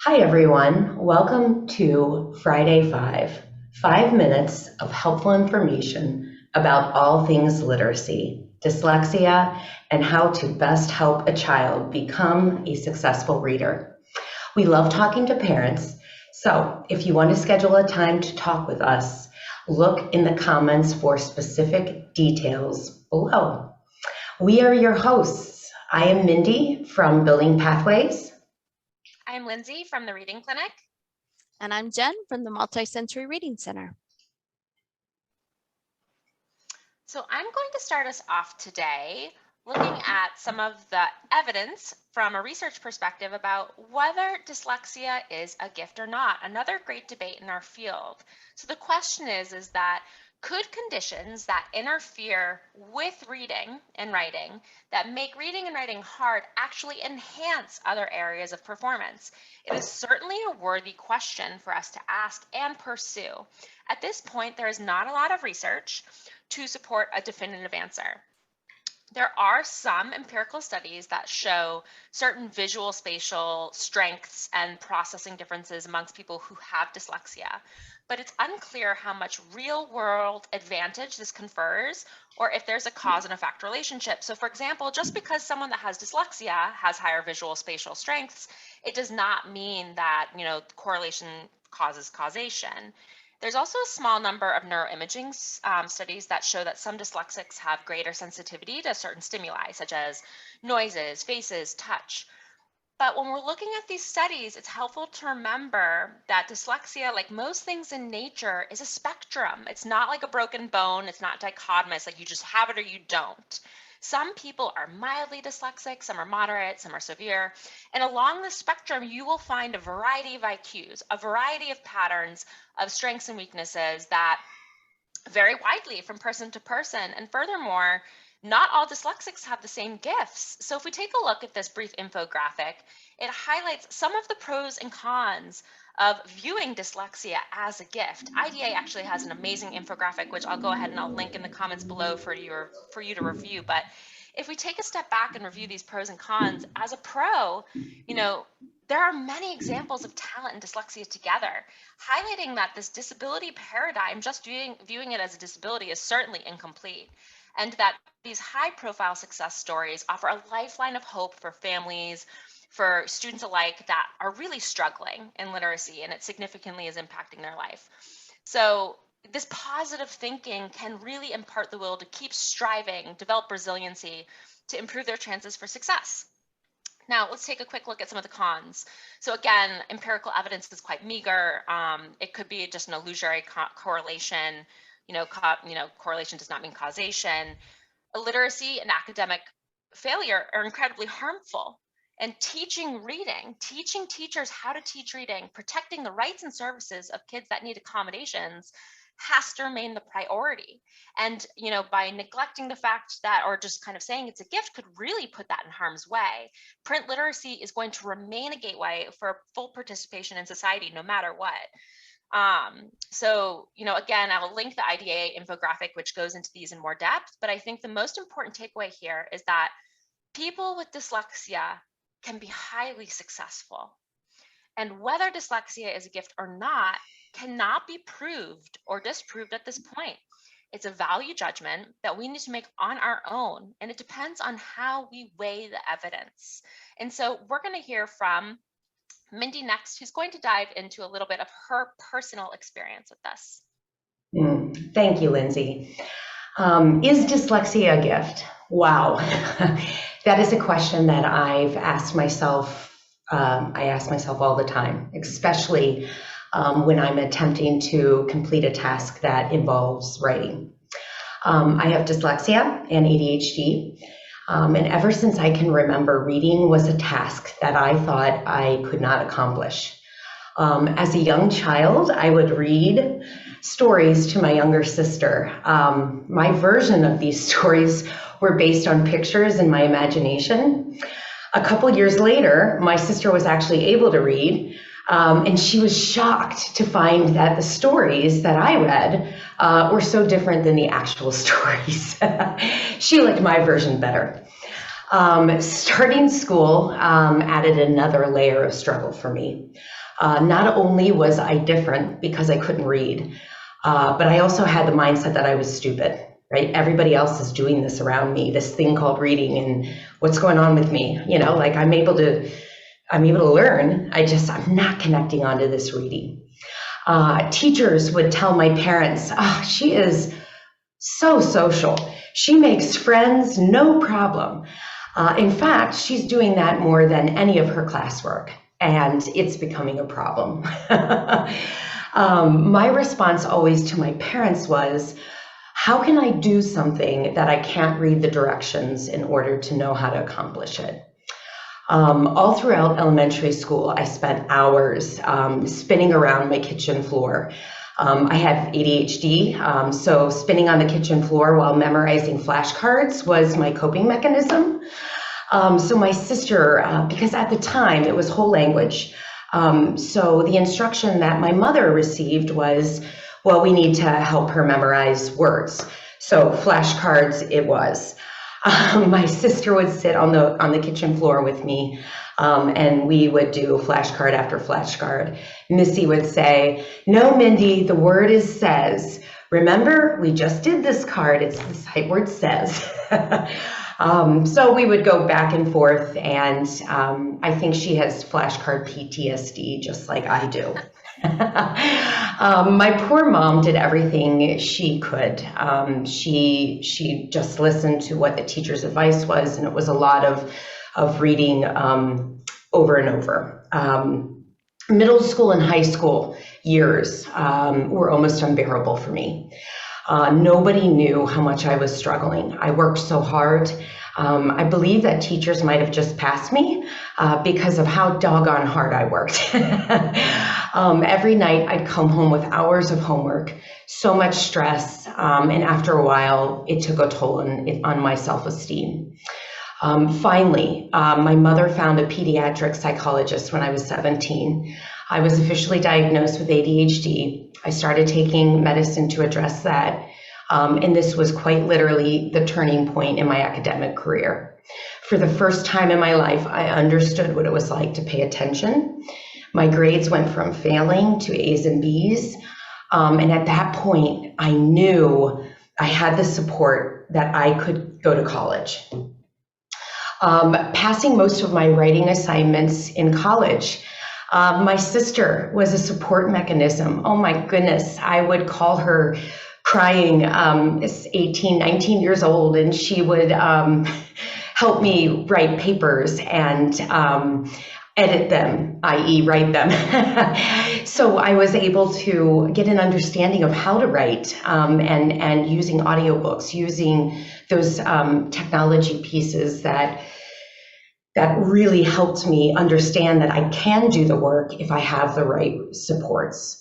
Hi, everyone. Welcome to Friday 5 minutes of helpful information about all things literacy, dyslexia, and how to best help a child become a successful reader. We love talking to parents, so if you want to schedule a time to talk with us, look in the comments for specific details below. We are your hosts. I am Mindi from Building Pathways. I'm Lindsey from the Reading Clinic. And I'm Jen from the Multisensory Reading Center. So I'm going to start us off today looking at some of the evidence from a research perspective about whether dyslexia is a gift or not, another great debate in our field. So the question is that could conditions that interfere with reading and writing, that make reading and writing hard, actually enhance other areas of performance? It is certainly a worthy question for us to ask and pursue. At this point, there is not a lot of research to support a definitive answer. There are some empirical studies that show certain visual spatial strengths and processing differences amongst people who have dyslexia, but it's unclear how much real-world advantage this confers or if there's a cause and effect relationship. So for example, just because someone that has dyslexia has higher visual spatial strengths, it does not mean that, correlation causes causation. There's also a small number of neuroimaging studies that show that some dyslexics have greater sensitivity to certain stimuli, such as noises, faces, touch. But when we're looking at these studies, it's helpful to remember that dyslexia, like most things in nature, is a spectrum. It's not like a broken bone. It's not dichotomous, like you just have it or you don't. Some people are mildly dyslexic, some are moderate, some are severe. And along the spectrum, you will find a variety of IQs, a variety of patterns of strengths and weaknesses that vary widely from person to person. And furthermore, not all dyslexics have the same gifts. So if we take a look at this brief infographic, it highlights some of the pros and cons of viewing dyslexia as a gift. IDA actually has an amazing infographic, which I'll go ahead and I'll link in the comments below for you to review. But if we take a step back and review these pros and cons, as a pro, there are many examples of talent and dyslexia together, highlighting that this disability paradigm, just viewing it as a disability, is certainly incomplete, and that these high-profile success stories offer a lifeline of hope for families, for students alike that are really struggling in literacy, and it significantly is impacting their life. So this positive thinking can really impart the will to keep striving, develop resiliency to improve their chances for success. Now, let's take a quick look at some of the cons. So again, empirical evidence is quite meager. It could be just an illusory correlation. Correlation does not mean causation. Illiteracy and academic failure are incredibly harmful. And teaching reading, teaching teachers how to teach reading, protecting the rights and services of kids that need accommodations has to remain the priority. And, by neglecting the fact that, or just kind of saying it's a gift, could really put that in harm's way. Print literacy is going to remain a gateway for full participation in society, no matter what. Again, I will link the IDA infographic, which goes into these in more depth, but I think the most important takeaway here is that people with dyslexia can be highly successful. And whether dyslexia is a gift or not cannot be proved or disproved at this point. It's a value judgment that we need to make on our own, and it depends on how we weigh the evidence. And so we're going to hear from Mindi next, who's going to dive into a little bit of her personal experience with this. Thank you, Lindsey. Is dyslexia a gift? Wow. That is a question that I've asked myself. I ask myself all the time, especially when I'm attempting to complete a task that involves writing. I have dyslexia and ADHD. And ever since I can remember, reading was a task that I thought I could not accomplish. As a young child, I would read stories to my younger sister. My version of these stories were based on pictures in my imagination. A couple years later, my sister was actually able to read, and she was shocked to find that the stories that I read were so different than the actual stories. She liked my version better. Starting school added another layer of struggle for me. Not only was I different because I couldn't read, but I also had the mindset that I was stupid, right? Everybody else is doing this around me, this thing called reading, and what's going on with me? You know, like I'm able to learn. I'm not connecting onto this reading. Teachers would tell my parents, oh, she is so social. She makes friends, no problem. In fact, she's doing that more than any of her classwork, and it's becoming a problem. My response always to my parents was, how can I do something that I can't read the directions in order to know how to accomplish it? All throughout elementary school, I spent hours spinning around my kitchen floor. I have ADHD, so spinning on the kitchen floor while memorizing flashcards was my coping mechanism. So my sister, because at the time it was whole language, so the instruction that my mother received was, well, we need to help her memorize words. So flashcards it was. My sister would sit on the kitchen floor with me, and we would do flashcard after flashcard. Missy would say, no, Mindy, the word is says. Remember, we just did this card. It's the sight word says. So we would go back and forth, and I think she has flashcard PTSD just like I do. My poor mom did everything she could. She just listened to what the teacher's advice was, and it was a lot of reading over and over. Middle school and high school years were almost unbearable for me. Nobody knew how much I was struggling. I worked so hard. I believe that teachers might have just passed me because of how doggone hard I worked. Every night I'd come home with hours of homework, so much stress, and after a while it took a toll on my self-esteem. Finally, my mother found a pediatric psychologist when I was 17. I was officially diagnosed with ADHD. I started taking medicine to address that. And this was quite literally the turning point in my academic career. For the first time in my life, I understood what it was like to pay attention. My grades went from failing to A's and B's. And at that point, I knew I had the support that I could go to college. Passing most of my writing assignments in college, my sister was a support mechanism. Oh my goodness, I would call her crying, 18, 19 years old, and she would help me write papers and edit them, i.e. write them. So I was able to get an understanding of how to write and using audiobooks, using those technology pieces that really helped me understand that I can do the work if I have the right supports.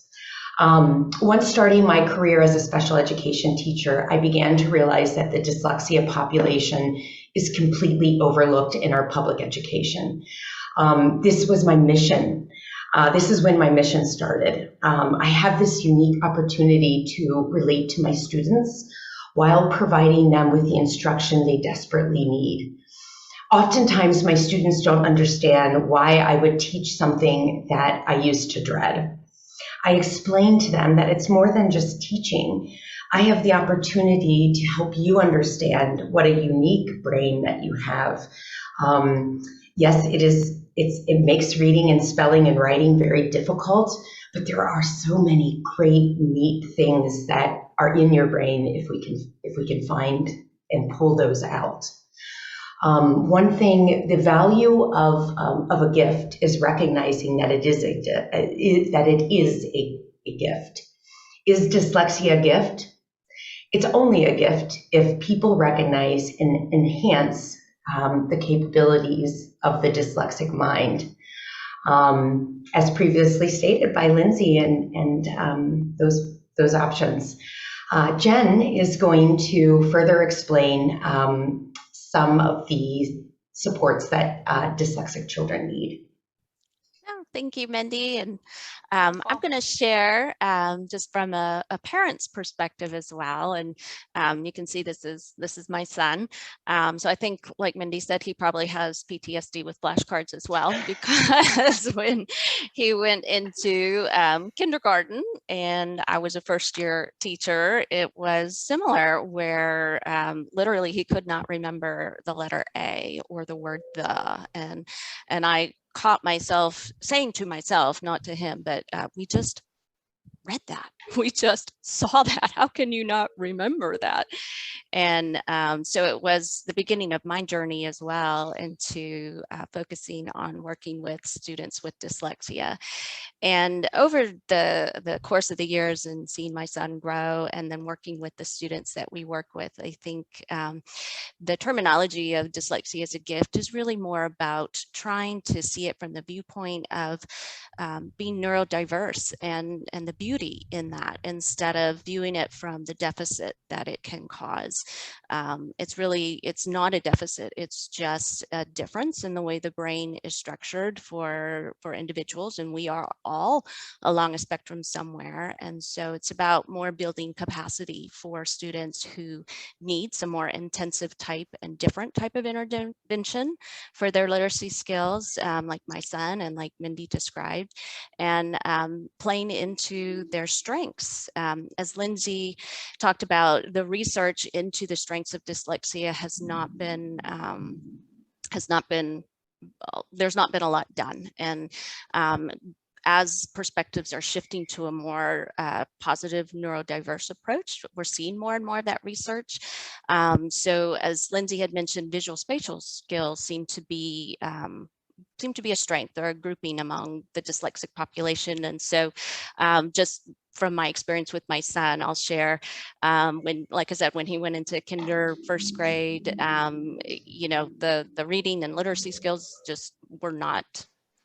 Once starting my career as a special education teacher, I began to realize that the dyslexia population is completely overlooked in our public education. This was my mission. This is when my mission started. I have this unique opportunity to relate to my students while providing them with the instruction they desperately need. Oftentimes, my students don't understand why I would teach something that I used to dread. I explain to them that it's more than just teaching. I have the opportunity to help you understand what a unique brain that you have. Yes, it makes reading and spelling and writing very difficult, but there are so many great, neat things that are in your brain if we can find and pull those out. One thing, the value of a gift is recognizing that it is a gift. Is dyslexia a gift? It's only a gift if people recognize and enhance the capabilities of the dyslexic mind. As previously stated by Lindsey and those options. Jen is going to further explain some of the supports that dyslexic children need. Thank you, Mindi. And I'm Wonderful. going to share just from a parent's perspective as well. And you can see this is my son. So I think, like Mindi said, he probably has PTSD with flashcards as well, because when he went into kindergarten and I was a first-year teacher, it was similar, where literally he could not remember the letter A or the word the, and I caught myself saying to myself, not to him, but we just read that. We just saw that. How can you not remember that? And so it was the beginning of my journey as well into focusing on working with students with dyslexia. And over the course of the years and seeing my son grow, and then working with the students that we work with, I think the terminology of dyslexia as a gift is really more about trying to see it from the viewpoint of being neurodiverse and the beauty in that, instead of viewing it from the deficit that it can cause. It's not a deficit, it's just a difference in the way the brain is structured for individuals, and we are all along a spectrum somewhere. And so it's about more building capacity for students who need some more intensive type and different type of intervention for their literacy skills, like my son and like Mindi described, and playing into their strengths. As Lindsey talked about, the research into the strengths of dyslexia has not been there's not been a lot done. And as perspectives are shifting to a more positive neurodiverse approach, we're seeing more and more of that research. So as Lindsey had mentioned, visual spatial skills seem to be a strength or a grouping among the dyslexic population. And so just from my experience with my son, I'll share when, like I said, when he went into first grade, the reading and literacy skills just were not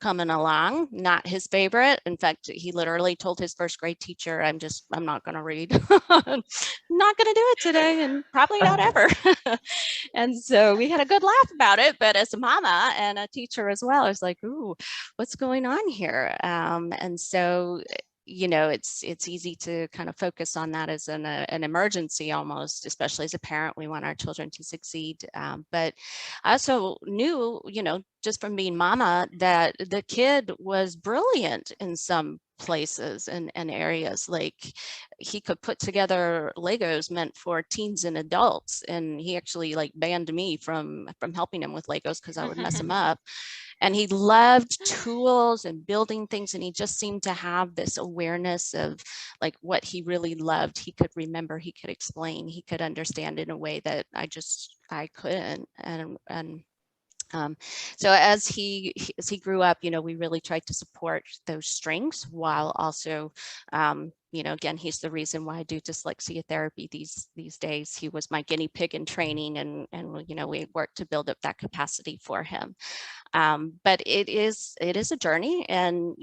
coming along, not his favorite. In fact, he literally told his first grade teacher, I'm not going to read. I'm not going to do it today, and probably not ever. And so we had a good laugh about it. But as a mama and a teacher as well, I was like, ooh, what's going on here? And so it's easy to kind of focus on that as an emergency almost, especially as a parent. We want our children to succeed. But I also knew, just from being mama, that the kid was brilliant in some places and areas. Like, he could put together Legos meant for teens and adults, and he actually banned me from helping him with Legos because I would mess him up. And he loved tools and building things, and he just seemed to have this awareness of what he really loved. He could remember, he could explain, he could understand in a way that I couldn't. So as he grew up, we really tried to support those strengths while also, again, he's the reason why I do dyslexia therapy these days. He was my guinea pig in training, and we worked to build up that capacity for him. But it is a journey, and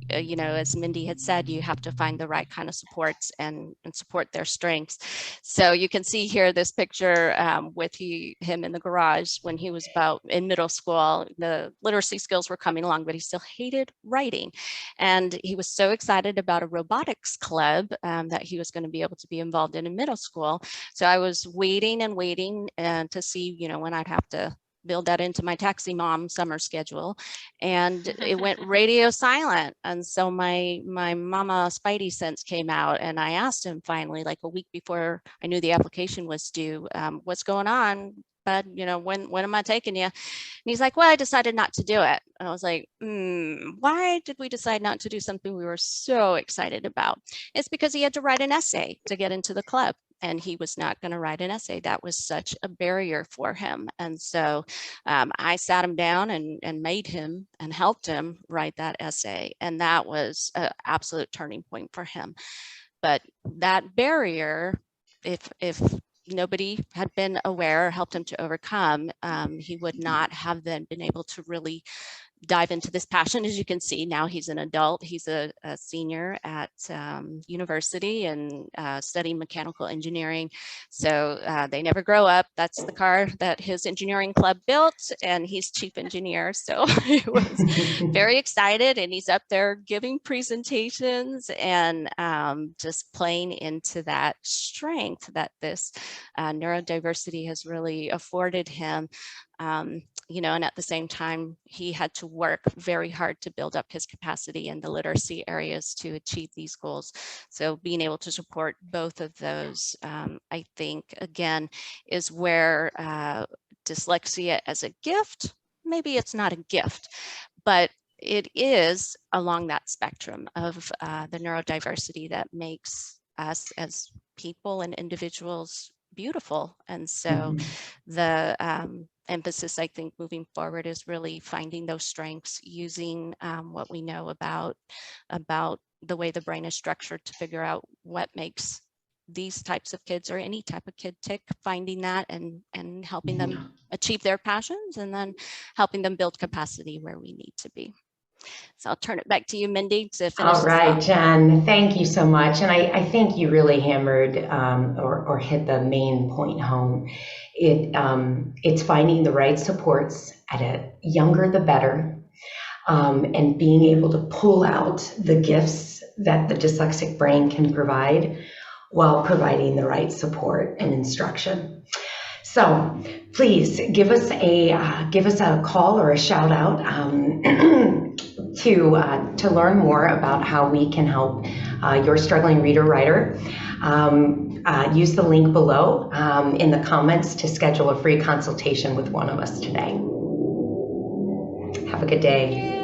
as Mindi had said, you have to find the right kind of supports and support their strengths. So you can see here this picture with him in the garage when he was about in middle school. The literacy skills were coming along, but he still hated writing. And he was so excited about a robotics club that he was going to be able to be involved in middle school. So I was waiting to see, when I'd have to build that into my taxi mom summer schedule, and it went radio silent. And so my mama spidey sense came out, and I asked him finally, a week before I knew the application was due, what's going on, bud? When am I taking you? And he's like, well, I decided not to do it. And I was like, why did we decide not to do something we were so excited about? It's because he had to write an essay to get into the club, and he was not going to write an essay. That was such a barrier for him. And so I sat him down and made him and helped him write that essay. And that was an absolute turning point for him. But that barrier, if nobody had been aware or helped him to overcome, he would not have then been able to really dive into this passion. As you can see, now he's an adult. He's a senior at university and studying mechanical engineering. So they never grow up. That's the car that his engineering club built, and he's chief engineer. So he was very excited, and he's up there giving presentations and just playing into that strength that this neurodiversity has really afforded him. You know, and at the same time, he had to work very hard to build up his capacity in the literacy areas to achieve these goals. So being able to support both of those, I think, again, is where dyslexia as a gift, maybe it's not a gift, but it is along that spectrum of the neurodiversity that makes us as people and individuals beautiful. And so the emphasis, I think, moving forward is really finding those strengths, using what we know about the way the brain is structured to figure out what makes these types of kids or any type of kid tick, finding that and helping them achieve their passions, and then helping them build capacity where we need to be. So I'll turn it back to you, Mindi, to finish. All right, Jen, thank you so much. And I think you really hammered or hit the main point home. It's finding the right supports at a younger the better, and being able to pull out the gifts that the dyslexic brain can provide while providing the right support and instruction. So please give us a call or a shout out to learn more about how we can help your struggling reader writer. Use the link below in the comments to schedule a free consultation with one of us today. Have a good day.